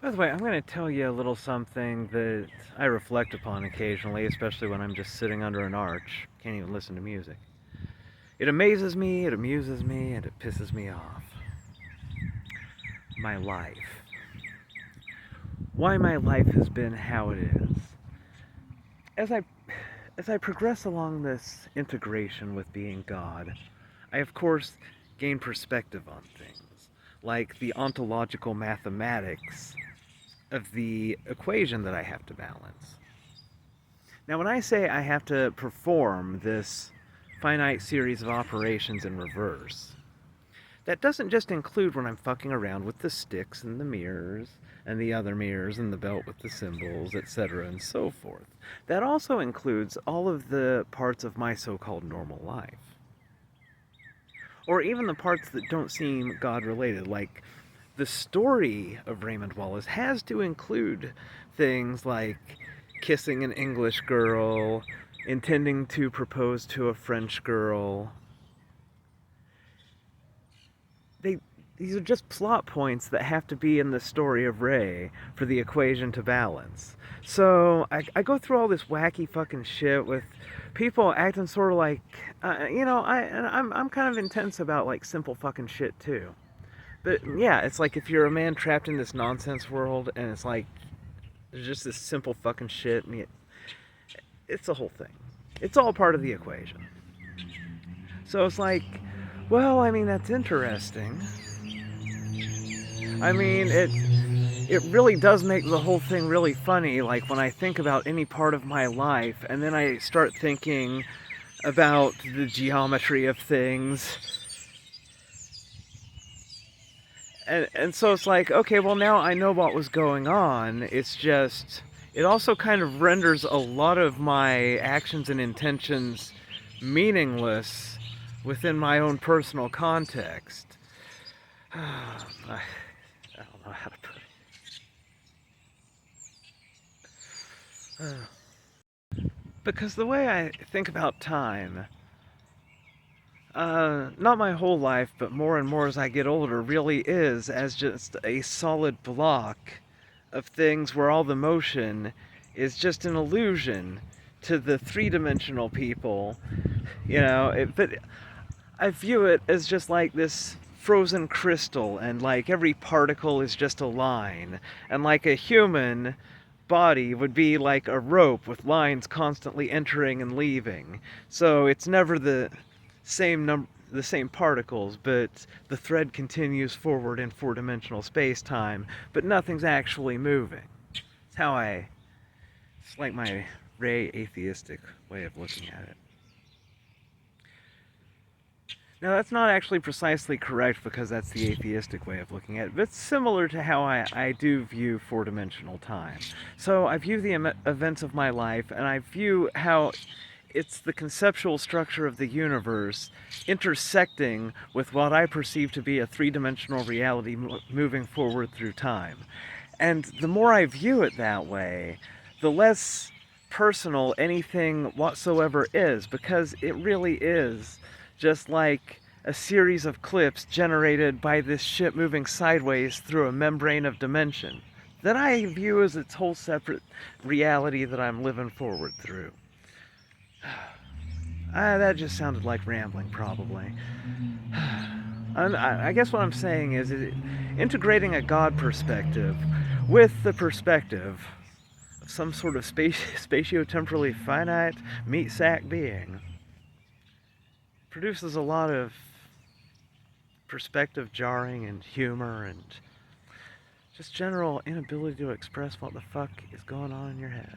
By the way, I'm going to tell you a little something that I reflect upon occasionally, especially when I'm just sitting under an arch. Can't even listen to music. It amazes me, it amuses me, and it pisses me off. My life. Why my life has been how it is. As I as I progress along this integration with being God, I of course gain perspective on things, like the ontological mathematics of the equation that I have to balance. Now, when I say I have to perform this finite series of operations in reverse, that doesn't just include when I'm fucking around with the sticks and the mirrors and the other mirrors and the belt with the symbols, etc., and so forth. That also includes all of the parts of my so-called normal life. Or even the parts that don't seem God-related, like the story of Raymond Wallace has to include things like kissing an English girl, intending to propose to a French girl. They these are just plot points that have to be in the story of Ray for the equation to balance. So I go through all this wacky fucking shit with people acting sort of like, I'm kind of intense about like simple fucking shit too. But yeah, it's like if you're a man trapped in this nonsense world and it's like there's just this simple fucking shit and it's the whole thing. It's all part of the equation. So it's like, well, I mean that's interesting. I mean it really does make the whole thing really funny, like when I think about any part of my life and then I start thinking about the geometry of things. And so it's like, okay, well now I know what was going on. It's just it also kind of renders a lot of my actions and intentions meaningless within my own personal context. I don't know how to put it. Because the way I think about time, not my whole life, but more and more as I get older, really is as just a solid block of things where all the motion is just an illusion to the three-dimensional people, but I view it as just like this frozen crystal, and like every particle is just a line, and like a human body would be like a rope with lines constantly entering and leaving. So it's never the same particles, but the thread continues forward in four-dimensional space-time, but nothing's actually moving. It's how it's like my Ray atheistic way of looking at it. Now, that's not actually precisely correct because that's the atheistic way of looking at it, but it's similar to how I do view four-dimensional time. So I view the events of my life, and I view how it's the conceptual structure of the universe intersecting with what I perceive to be a three-dimensional reality moving forward through time. And the more I view it that way, the less personal anything whatsoever is, because it really is just like a series of clips generated by this ship moving sideways through a membrane of dimension that I view as its whole separate reality that I'm living forward through. That just sounded like rambling, probably. I guess what I'm saying is integrating a God perspective with the perspective of some sort of spatio-temporally finite meat sack being produces a lot of perspective jarring and humor and just general inability to express what the fuck is going on in your head.